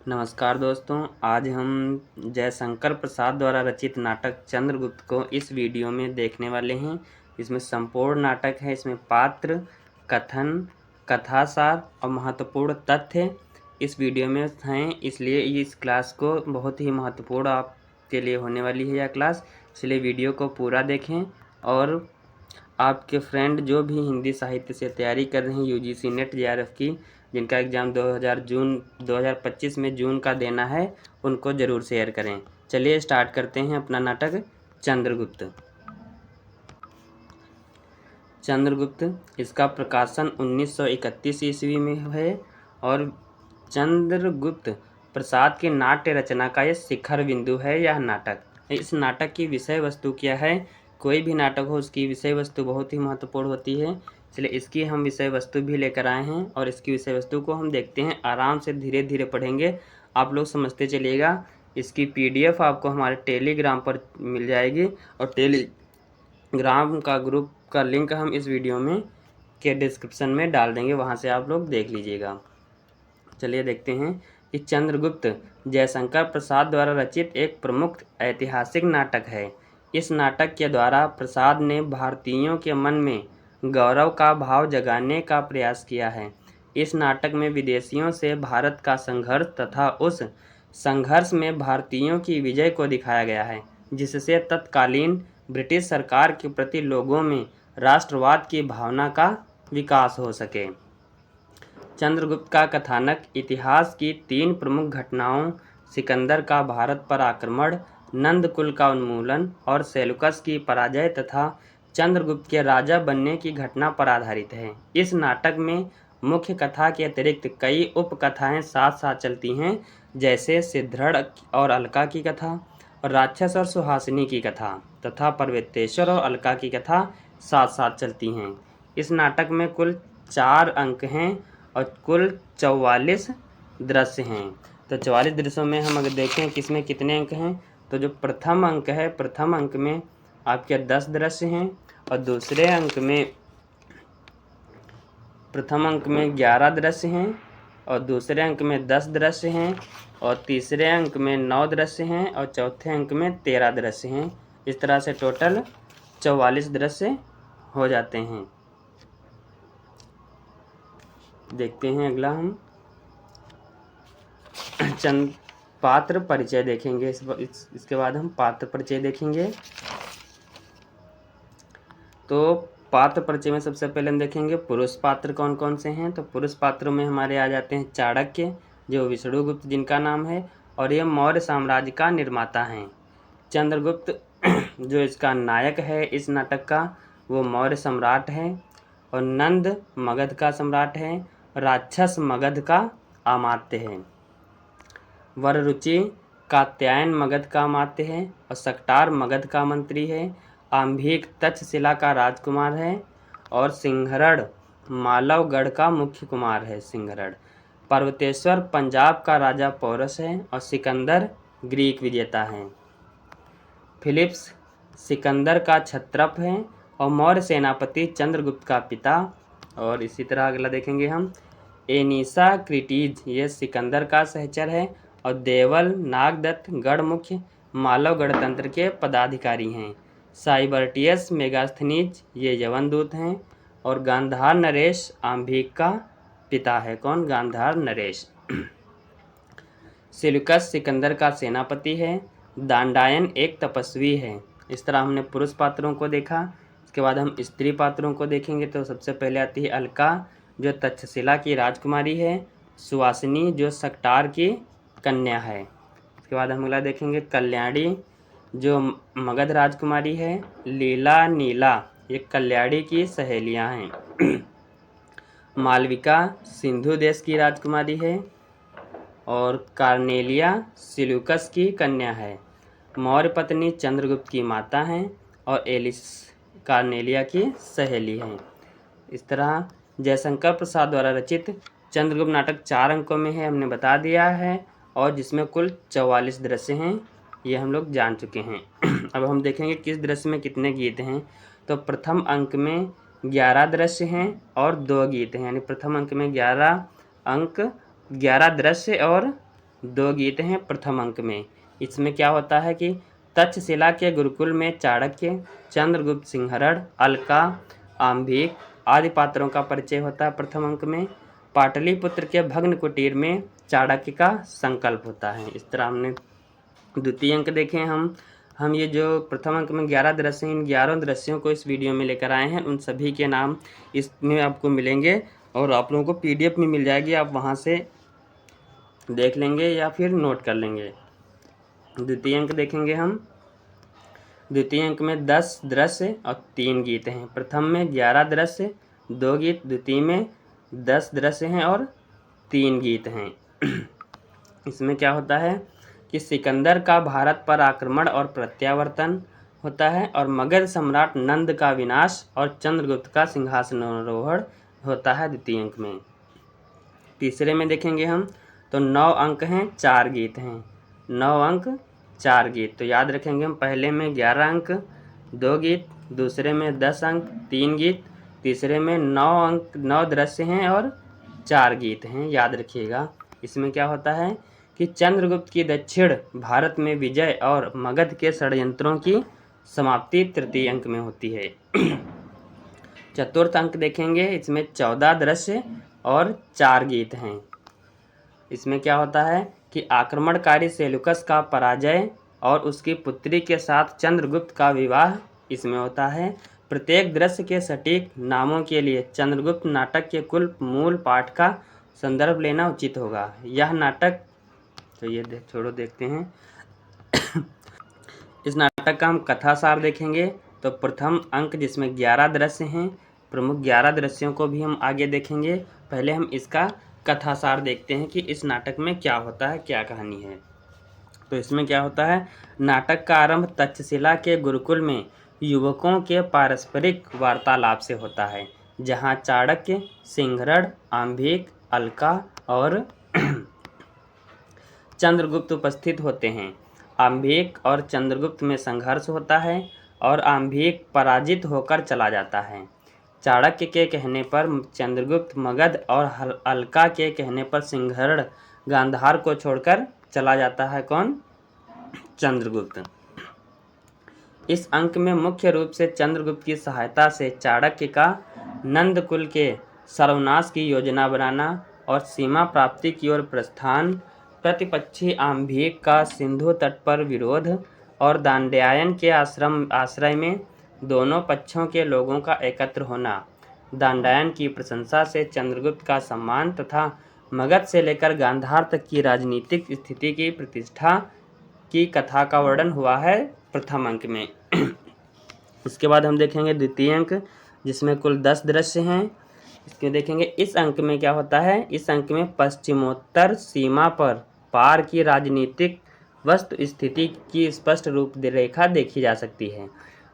नमस्कार दोस्तों, आज हम जयशंकर प्रसाद द्वारा रचित नाटक चंद्रगुप्त को इस वीडियो में देखने वाले हैं। इसमें संपूर्ण नाटक है। इसमें पात्र, कथन, कथासार और महत्वपूर्ण तथ्य इस वीडियो में हैं, इसलिए इस क्लास को बहुत ही महत्वपूर्ण आपके लिए होने वाली है यह क्लास। इसलिए वीडियो को पूरा देखें और आपके फ्रेंड जो भी हिंदी साहित्य से तैयारी कर रहे हैं यूजीसी नेट जेआरएफ की, जिनका एग्ज़ाम 2025 में जून का देना है, उनको ज़रूर शेयर करें। चलिए स्टार्ट करते हैं अपना नाटक चंद्रगुप्त। चंद्रगुप्त इसका प्रकाशन 1931 ईस्वी में है और चंद्रगुप्त प्रसाद की नाट्य रचना का यह शिखर बिंदु है। यह नाटक, इस नाटक की विषय वस्तु क्या है? कोई भी नाटक हो उसकी विषय वस्तु बहुत ही महत्वपूर्ण होती है, इसलिए इसकी हम विषय वस्तु भी लेकर आए हैं और इसकी विषय वस्तु को हम देखते हैं। आराम से धीरे धीरे पढ़ेंगे, आप लोग समझते चलिएगा। इसकी पीडीएफ आपको हमारे टेलीग्राम पर मिल जाएगी और टेलीग्राम का ग्रुप का लिंक हम इस वीडियो में के डिस्क्रिप्शन में डाल देंगे, वहाँ से आप लोग देख लीजिएगा। चलिए देखते हैं कि चंद्रगुप्त जयशंकर प्रसाद द्वारा रचित एक प्रमुख ऐतिहासिक नाटक है। इस नाटक के द्वारा प्रसाद ने भारतीयों के मन में गौरव का भाव जगाने का प्रयास किया है। इस नाटक में विदेशियों से भारत का संघर्ष तथा उस संघर्ष में भारतीयों की विजय को दिखाया गया है, जिससे तत्कालीन ब्रिटिश सरकार के प्रति लोगों में राष्ट्रवाद की भावना का विकास हो सके। चंद्रगुप्त का कथानक इतिहास की 3 प्रमुख घटनाओं, सिकंदर का भारत पर आक्रमण, नंदकुल का उन्मूलन और सेलुकस की पराजय तथा चंद्रगुप्त के राजा बनने की घटना पर आधारित है। इस नाटक में मुख्य कथा के अतिरिक्त कई उपकथाएं साथ साथ चलती हैं, जैसे सिद्धड़ और अलका की कथा और राक्षस और सुहासिनी की कथा तथा पर्वतेश्वर और अलका की कथा साथ साथ चलती हैं। इस नाटक में कुल 4 अंक हैं और कुल 44 दृश्य हैं। तो 44 दृश्यों में हम अगर देखें किसमें कितने अंक हैं, तो जो प्रथम अंक है, प्रथम अंक में आपके 10 दृश्य हैं और दूसरे अंक में प्रथम अंक में 11 दृश्य हैं और दूसरे अंक में 10 दृश्य हैं और तीसरे अंक में 9 दृश्य हैं और चौथे अंक में 13 दृश्य हैं। इस तरह से टोटल 44 दृश्य हो जाते हैं। देखते हैं अगला हम चंद पात्र परिचय देखेंगे। इसके बाद हम पात्र परिचय देखेंगे। तो पात्र परिचय में सबसे पहले हम देखेंगे पुरुष पात्र कौन कौन से हैं। तो पुरुष पात्रों में हमारे आ जाते हैं चाणक्य, जो विष्णुगुप्त जिनका नाम है और ये मौर्य साम्राज्य का निर्माता हैं। चंद्रगुप्त जो इसका नायक है इस नाटक का, वो मौर्य सम्राट है और नंद मगध का सम्राट है, राक्षस मगध का अमात्य है। वररुचि कात्यायन मगध का अमात्य है और सकटार मगध का मंत्री है। आंभिक तक्षशिला का राजकुमार है और सिंहरड़ मालवगढ़ का मुख्य कुमार है। सिंहरड़ पर्वतेश्वर पंजाब का राजा पौरस है और सिकंदर ग्रीक विजेता है। फिलिप्स सिकंदर का क्षत्रप है और मौर्य सेनापति चंद्रगुप्त का पिता। और इसी तरह अगला देखेंगे हम एनीसा क्रिटीज, ये सिकंदर का सहचर है और देवल नागदत्त गढ़ मुख्य मालव गणतंत्र के पदाधिकारी हैं। साइबर्टियस मेगास्थनीज ये यवनदूत हैं और गांधार नरेश आंभिक का पिता है। कौन? गांधार नरेश। सेल्यूकस सिकंदर का सेनापति है। दांडायन एक तपस्वी है। इस तरह हमने पुरुष पात्रों को देखा। इसके बाद हम स्त्री पात्रों को देखेंगे। तो सबसे पहले आती है अलका, जो तक्षशिला की राजकुमारी है। सुवासिनी, जो सकटार की कन्या है। इसके बाद हम अगला देखेंगे कल्याणी, जो मगध राजकुमारी है। लीला, नीला, ये कल्याणी की सहेलियां हैं। मालविका सिंधु देश की राजकुमारी है और कार्नेलिया सिल्यूकस की कन्या है। मौर्य पत्नी चंद्रगुप्त की माता हैं और एलिस कार्नेलिया की सहेली हैं। इस तरह जयशंकर प्रसाद द्वारा रचित चंद्रगुप्त नाटक 4 अंकों में है, हमने बता दिया है, और जिसमें कुल 44 दृश्य हैं, ये हम लोग जान चुके हैं। अब हम देखेंगे किस दृश्य में कितने गीत हैं। तो प्रथम अंक में 11 दृश्य हैं और 2 गीत हैं, यानी प्रथम अंक में 11 अंक 11 दृश्य और 2 गीत हैं प्रथम अंक में। इसमें क्या होता है कि तक्षशिला के गुरुकुल में चाणक्य, चंद्रगुप्त सिंहरण, अलका, आम्भिक आदि पात्रों का परिचय होता है प्रथम अंक में। पाटलिपुत्र के भग्न कुटीर में चाणक्य का संकल्प होता है। इस तरह हमने द्वितीय अंक देखे। हम ये जो प्रथम अंक में 11 दृश्य हैं, इन 11 दृश्यों को इस वीडियो में लेकर आए हैं। उन सभी के नाम इसमें आपको मिलेंगे और आप लोगों को PDF में मिल जाएगी, आप वहाँ से देख लेंगे या फिर नोट कर लेंगे। द्वितीय अंक देखेंगे हम। द्वितीय अंक में 10 दृश्य और 3 गीत हैं। प्रथम में 11 दृश्य 2 गीत, द्वितीय में 10 दृश्य हैं और 3 गीत हैं। इसमें क्या होता है कि सिकंदर का भारत पर आक्रमण और प्रत्यावर्तन होता है और मगध सम्राट नंद का विनाश और चंद्रगुप्त का सिंहासनारोहण होता है द्वितीय अंक में। तीसरे में देखेंगे हम तो 9 अंक हैं, 4 गीत हैं। 9 अंक 4 गीत, तो याद रखेंगे हम। पहले में 11 अंक 2 गीत, दूसरे में 10 अंक 3 गीत, तीसरे में 9 अंक 9 दृश्य हैं और 4 गीत हैं, याद रखिएगा। इसमें क्या होता है कि चंद्रगुप्त की दक्षिण भारत में विजय और मगध के षड्यंत्रों की समाप्ति तृतीय अंक में होती है। चतुर्थ अंक देखेंगे, इसमें 14 दृश्य और 4 गीत हैं। इसमें क्या होता है कि आक्रमणकारी सेलुकस का पराजय और उसकी पुत्री के साथ चंद्रगुप्त का विवाह इसमें होता है। प्रत्येक दृश्य के सटीक नामों के लिए चंद्रगुप्त नाटक के कुल मूल पाठ का संदर्भ लेना उचित होगा। यह नाटक तो ये देखते हैं। इस नाटक का हम कथासार देखेंगे। तो प्रथम अंक जिसमें 11 दृश्य हैं, प्रमुख 11 दृश्यों को भी हम आगे देखेंगे। पहले हम इसका कथासार देखते हैं कि इस नाटक में क्या होता है, क्या कहानी है। तो इसमें क्या होता है, नाटक का आरंभ तक्षशिला के गुरुकुल में युवकों के पारस्परिक वार्तालाप से होता है, जहां चाणक्य, सिंहरण, आम्भिक, अलका और चंद्रगुप्त उपस्थित होते हैं। आम्भिक और चंद्रगुप्त में संघर्ष होता है और आम्भिक पराजित होकर चला जाता है। चाणक्य के कहने पर चंद्रगुप्त मगध और अलका के कहने पर सिंहरण गांधार को छोड़कर चला जाता है। कौन? चंद्रगुप्त। इस अंक में मुख्य रूप से चंद्रगुप्त की सहायता से चाणक्य का नंद कुल के सर्वनाश की योजना बनाना और सीमा प्राप्ति की ओर प्रस्थान, प्रतिपक्षी आम्भिक का सिंधु तट पर विरोध और दांड्यायन के आश्रय में दोनों पक्षों के लोगों का एकत्र होना, दांड्यायन की प्रशंसा से चंद्रगुप्त का सम्मान तथा मगध से लेकर गांधार तक की राजनीतिक स्थिति की प्रतिष्ठा की कथा का वर्णन हुआ है प्रथम अंक में। इसके बाद हम देखेंगे द्वितीय अंक, जिसमें कुल 10 दृश्य हैं। इसके देखेंगे इस अंक में क्या होता है। इस अंक में पश्चिमोत्तर सीमा पर पार की राजनीतिक वस्तु स्थिति की स्पष्ट रूप रेखा देखी जा सकती है।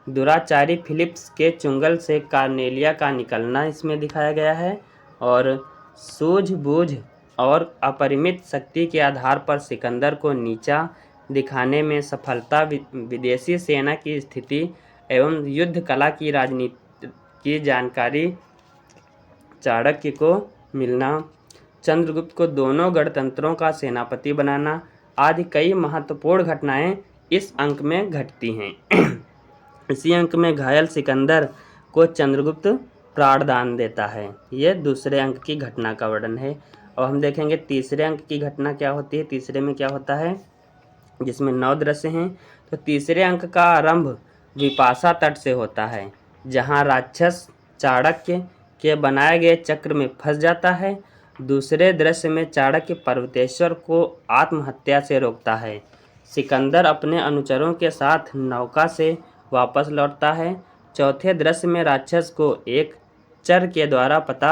दुराचारी फिलिप्स के चुंगल से कार्नेलिया का निकलना इसमें दिखाया गया है और सूझबूझ और अपरिमित शक्ति के आधार पर सिकंदर को नीचा दिखाने में सफलता, विदेशी सेना की स्थिति एवं युद्ध कला की राजनीति की जानकारी चाणक्य को मिलना, चंद्रगुप्त को दोनों गणतंत्रों का सेनापति बनाना आदि कई महत्वपूर्ण घटनाएं इस अंक में घटती हैं। इसी अंक में घायल सिकंदर को चंद्रगुप्त प्राणदान देता है। यह दूसरे अंक की घटना का वर्णन है। और हम देखेंगे तीसरे अंक की घटना क्या होती है। तीसरे में क्या होता है, जिसमें 9 दृश्य हैं। तो तीसरे अंक का आरंभ विपाशा तट से होता है, जहां राक्षस चाणक्य के बनाए गए चक्र में फंस जाता है। दूसरे दृश्य में चाणक्य पर्वतेश्वर को आत्महत्या से रोकता है। सिकंदर अपने अनुचरों के साथ नौका से वापस लौटता है। चौथे दृश्य में राक्षस को एक चर के द्वारा पता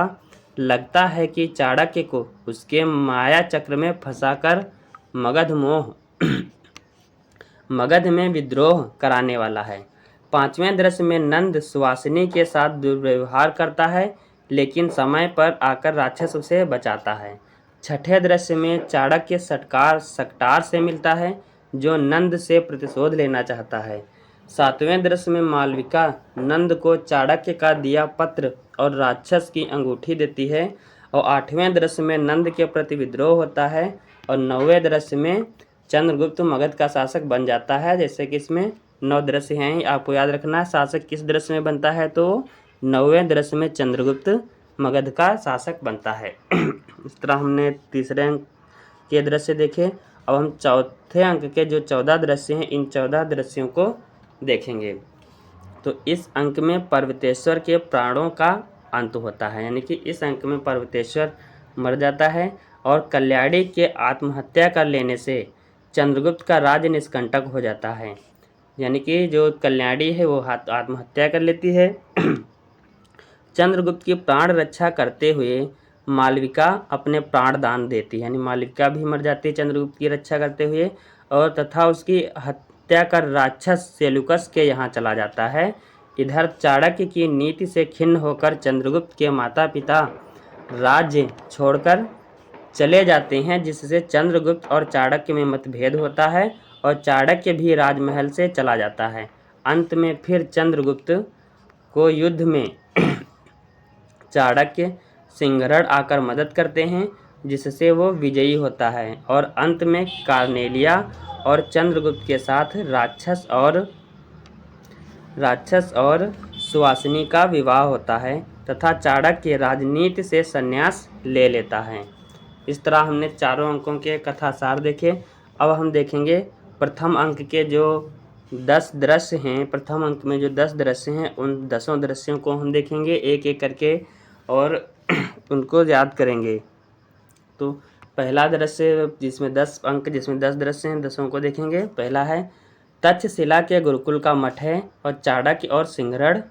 लगता है कि चाणक्य को उसके माया चक्र में फंसाकर मगध में विद्रोह कराने वाला है। पांचवें दृश्य में नंद सुवासिनी के साथ दुर्व्यवहार करता है, लेकिन समय पर आकर राक्षस उसे बचाता है। छठे दृश्य में चाणक्य सकटार से मिलता है, जो नंद से प्रतिशोध लेना चाहता है। सातवें दृश्य में मालविका नंद को चाणक्य का दिया पत्र और राक्षस की अंगूठी देती है। और आठवें दृश्य में नंद के प्रति विद्रोह होता है और 9वें दृश्य में चंद्रगुप्त मगध का शासक बन जाता है। जैसे कि इसमें 9 दृश्य हैं, आपको याद रखना है शासक किस दृश्य में बनता है, तो 9वें दृश्य में चंद्रगुप्त मगध का शासक बनता है। इस तरह हमने तीसरे अंक के दृश्य देखे। अब हम चौथे अंक के जो 14 दृश्य हैं, इन 14 दृश्यों को देखेंगे। तो इस अंक में पर्वतेश्वर के प्राणों का अंत होता है, यानी कि इस अंक में पर्वतेश्वर मर जाता है और कल्याणी के आत्महत्या कर लेने से चंद्रगुप्त का राज्य निष्कंटक हो जाता है। यानी कि जो कल्याणी है वो आत्महत्या कर लेती है। चंद्रगुप्त की प्राण रक्षा करते हुए मालविका अपने प्राण दान देती है, यानी मालविका भी मर जाती है चंद्रगुप्त की रक्षा करते हुए, और तथा उसकी हत्या कर राक्षस सेल्यूकस के यहाँ चला जाता है। इधर चाणक्य की नीति से खिन्न होकर चंद्रगुप्त के माता पिता राज्य छोड़कर चले जाते हैं, जिससे चंद्रगुप्त और चाणक्य में मतभेद होता है और चाणक्य भी राजमहल से चला जाता है। अंत में फिर चंद्रगुप्त को युद्ध में चाणक्य सिंहरण आकर मदद करते हैं, जिससे वो विजयी होता है और अंत में कार्नेलिया और चंद्रगुप्त के साथ राक्षस और सुवासिनी का विवाह होता है तथा चाणक्य राजनीति से संन्यास ले लेता है। इस तरह हमने चारों अंकों के कथासार देखे। अब हम देखेंगे प्रथम अंक के जो 10 दृश्य हैं, प्रथम अंक में जो 10 दृश्य हैं, उन 10 दृश्यों को हम देखेंगे एक एक करके और उनको याद करेंगे। तो पहला दृश्य जिसमें 10 अंक, जिसमें 10 दृश्य हैं, 10 को देखेंगे। पहला है तक्षशिला के गुरुकुल का मठ है और चाणक्य और सिंहरण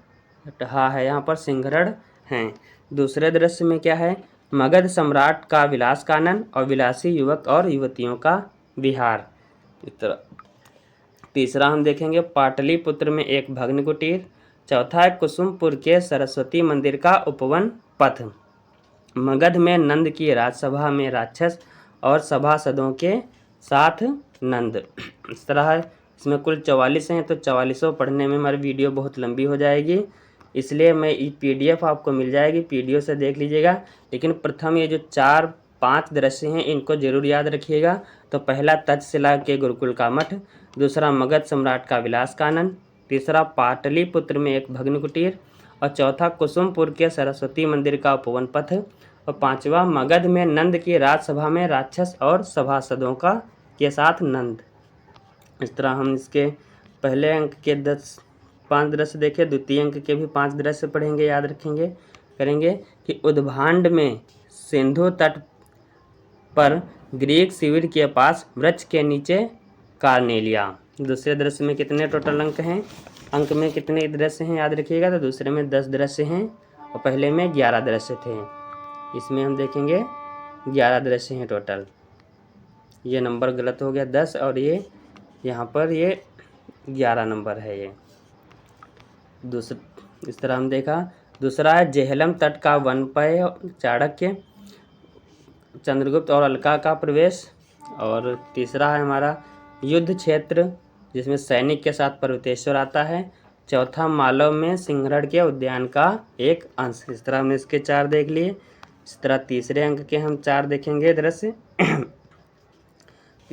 है, यहाँ पर सिंहरण हैं। दूसरे दृश्य में क्या है, मगध सम्राट का विलास कानन और विलासी युवक और युवतियों का विहार। इस तरह तीसरा हम देखेंगे पाटलिपुत्र में एक भग्न कुटीर। चौथा है कुसुमपुर के सरस्वती मंदिर का उपवन पथ। मगध में नंद की राजसभा में राक्षस और सभासदों के साथ नंद। इस तरह है, इसमें कुल 44 हैं, तो 44 पढ़ने में हमारी वीडियो बहुत लंबी हो जाएगी, इसलिए मैं PDF आपको मिल जाएगी, PDF से देख लीजिएगा। लेकिन प्रथम ये जो 4-5 दृश्य हैं इनको जरूर याद रखिएगा। तो पहला तक्षशिला के गुरुकुल का मठ, दूसरा मगध सम्राट का विलास कानन, तीसरा पाटलिपुत्र में एक भग्न कुटीर, और चौथा कुसुमपुर के सरस्वती मंदिर का उपवन पथ, और पांचवा मगध में नंद की राजसभा में राक्षस और सभासदों के साथ नंद। इस तरह हम इसके पहले अंक के 5 दृश्य देखे, द्वितीय अंक के भी 5 दृश्य पढ़ेंगे, याद रखेंगे करेंगे कि उद्भांड में सिंधु तट पर ग्रीक शिविर के पास वृक्ष के नीचे कार्नेलिया। दूसरे दृश्य में कितने टोटल अंक हैं, अंक में कितने दृश्य हैं याद रखिएगा। तो दूसरे में 10 दृश्य हैं और पहले में 11 दृश्य थे। इसमें हम देखेंगे 11 दृश्य हैं टोटल। ये नंबर गलत हो गया 10, और ये यहाँ पर ये 11 नंबर है ये। इस तरह हम देखा। दूसरा है जेहलम तट का वनपय चाणक्य, चंद्रगुप्त और अलका का प्रवेश। और तीसरा है हमारा युद्ध क्षेत्र, जिसमें सैनिक के साथ पर्वतेश्वर आता है। चौथा मालव में सिंहरण के उद्यान का एक अंश। इस तरह हमने इसके 4 देख लिए। इस तरह तीसरे अंक के हम 4 देखेंगे दृश्य।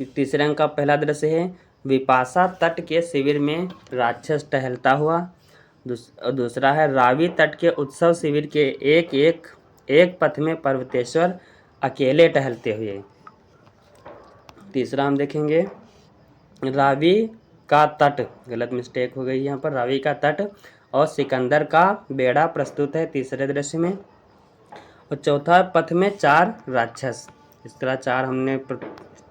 तीसरे अंक का पहला दृश्य है विपाशा तट के शिविर में राक्षस टहलता हुआ। दूसरा है रावी तट के उत्सव शिविर के एक पथ में पर्वतेश्वर अकेले टहलते हुए। तीसरा हम देखेंगे रावी का तट, गलत मिस्टेक हो गई यहाँ पर, रावी का तट और सिकंदर का बेड़ा प्रस्तुत है तीसरे दृश्य में। और चौथा पथ में 4 राक्षस। इस तरह 4 हमने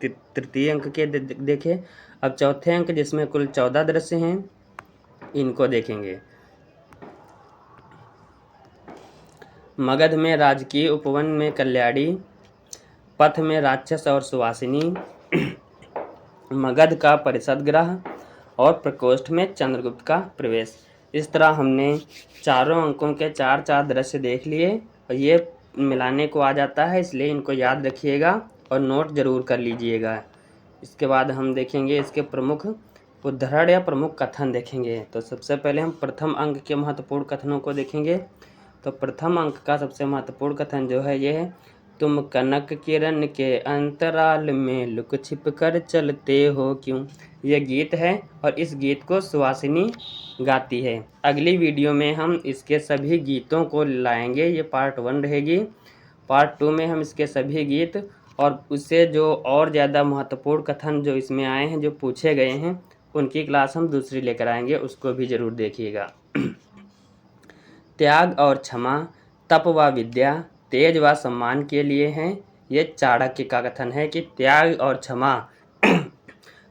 तृतीय अंक के देखे। अब चौथे अंक जिसमें कुल 14 दृश्य हैं इनको देखेंगे। मगध में राजकीय उपवन में कल्याणी, पथ में राक्षस और सुवासिनी, मगध का परिषद गृह और प्रकोष्ठ में चंद्रगुप्त का प्रवेश। इस तरह हमने चारों अंकों के 4-4 दृश्य देख लिए और ये मिलाने को आ जाता है, इसलिए इनको याद रखिएगा और नोट जरूर कर लीजिएगा। इसके बाद हम देखेंगे इसके प्रमुख उद्धरण या प्रमुख कथन देखेंगे। तो सबसे पहले हम प्रथम अंक के महत्वपूर्ण कथनों को देखेंगे। तो प्रथम अंक का सबसे महत्वपूर्ण कथन जो है ये है, तुम कनक किरण के अंतराल में लुक छिप कर चलते हो क्यों। यह गीत है और इस गीत को सुहासिनी गाती है। अगली वीडियो में हम इसके सभी गीतों को लाएंगे। ये पार्ट 1 रहेगी। पार्ट 2 में हम इसके सभी गीत और उससे जो और ज़्यादा महत्वपूर्ण कथन जो इसमें आए हैं, जो पूछे गए हैं, उनकी क्लास हम दूसरी लेकर आएंगे, उसको भी ज़रूर देखिएगा। त्याग और क्षमा, तप व विद्या, तेज व सम्मान के लिए हैं। ये चाणक्य का कथन है कि त्याग और क्षमा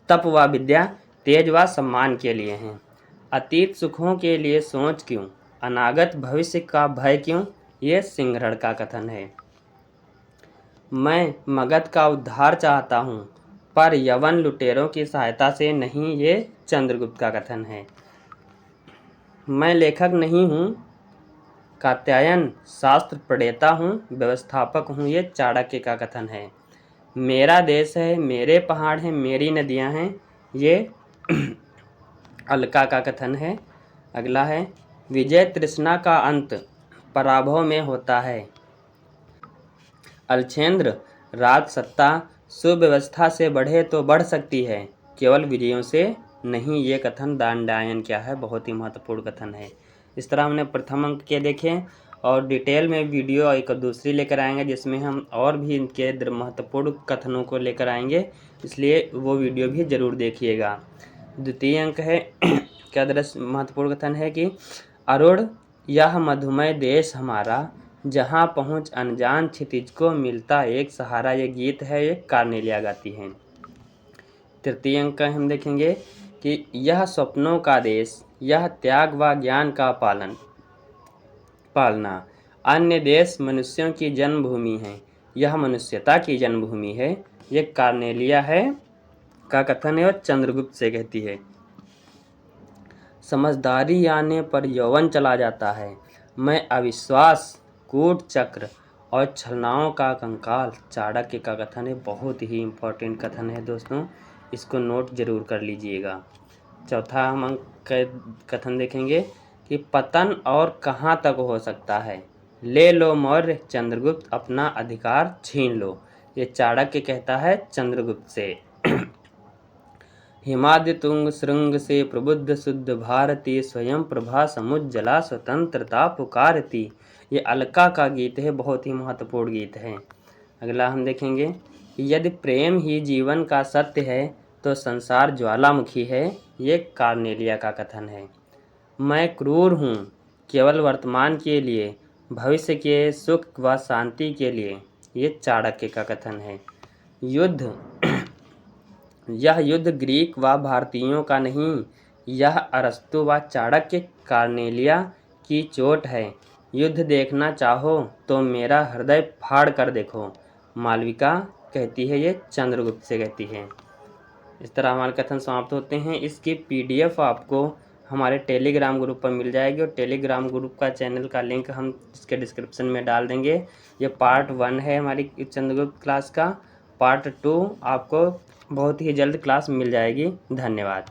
तप व विद्या, तेज व सम्मान के लिए हैं। अतीत सुखों के लिए सोच क्यों, अनागत भविष्य का भय क्यों। ये सिंहरण का कथन है। मैं मगध का उद्धार चाहता हूँ, पर यवन लुटेरों की सहायता से नहीं। ये चंद्रगुप्त का कथन है। मैं लेखक नहीं हूँ, कात्यायन शास्त्र प्रणेता हूँ, व्यवस्थापक हूँ। ये चाणक्य का कथन है। मेरा देश है, मेरे पहाड़ हैं, मेरी नदियाँ हैं। ये अलका का कथन है। अगला है, विजय तृष्णा का अंत पराभव में होता है। अलछेंद्र, राज सत्ता सुव्यवस्था से बढ़े तो बढ़ सकती है, केवल विजयों से नहीं। ये कथन दंडायन क्या है, बहुत ही महत्वपूर्ण कथन है। इस तरह हमने प्रथम अंक के देखे और डिटेल में वीडियो एक दूसरी लेकर आएंगे, जिसमें हम और भी इनके महत्वपूर्ण कथनों को लेकर आएंगे, इसलिए वो वीडियो भी ज़रूर देखिएगा। द्वितीय अंक है क्या दृश्य महत्वपूर्ण कथन है कि अरुण, यह मधुमय देश हमारा, जहाँ पहुँच अनजान क्षितिज को मिलता एक सहारा। ये गीत है, ये कार्नेलिया गाती हैं। तृतीय अंक हम देखेंगे कि यह स्वप्नों का देश, यह त्याग व ज्ञान का पालना। अन्य देश मनुष्यों की जन्मभूमि है, यह मनुष्यता की जन्मभूमि है। ये कार्नेलिया है का कथन है और चंद्रगुप्त से कहती है। समझदारी आने पर यौवन चला जाता है, मैं अविश्वास, कूट चक्र और छलनाओं का कंकाल। चाणक्य का कथन है, बहुत ही इम्पोर्टेंट कथन है दोस्तों, इसको नोट जरूर कर लीजिएगा। चौथा हम कथन देखेंगे कि पतन और कहाँ तक हो सकता है, ले लो मौर्य चंद्रगुप्त, अपना अधिकार छीन लो। ये चाणक्य कहता है चंद्रगुप्त से। हिमाद्य तुंग श्रृंग से प्रबुद्ध शुद्ध भारती, स्वयं प्रभा समुज्जला स्वतंत्रता पुकारती। ये अलका का गीत है, बहुत ही महत्वपूर्ण गीत है। अगला हम देखेंगे, यदि प्रेम ही जीवन का सत्य है तो संसार ज्वालामुखी है। ये कार्नेलिया का कथन है। मैं क्रूर हूँ केवल वर्तमान के लिए, भविष्य के सुख व शांति के लिए। ये चाणक्य का कथन है। यह युद्ध ग्रीक व भारतीयों का नहीं, यह अरस्तु व चाणक्य कार्नेलिया की चोट है। युद्ध देखना चाहो तो मेरा हृदय फाड़ कर देखो, मालविका कहती है। ये चंद्रगुप्त से कहती है। इस तरह हमारे कथन समाप्त होते हैं। इसकी PDF आपको हमारे टेलीग्राम ग्रुप पर मिल जाएगी और टेलीग्राम ग्रुप का चैनल का लिंक हम इसके डिस्क्रिप्शन में डाल देंगे। ये पार्ट 1 है हमारी चंद्रगुप्त क्लास का। पार्ट 2 आपको बहुत ही जल्द क्लास मिल जाएगी। धन्यवाद।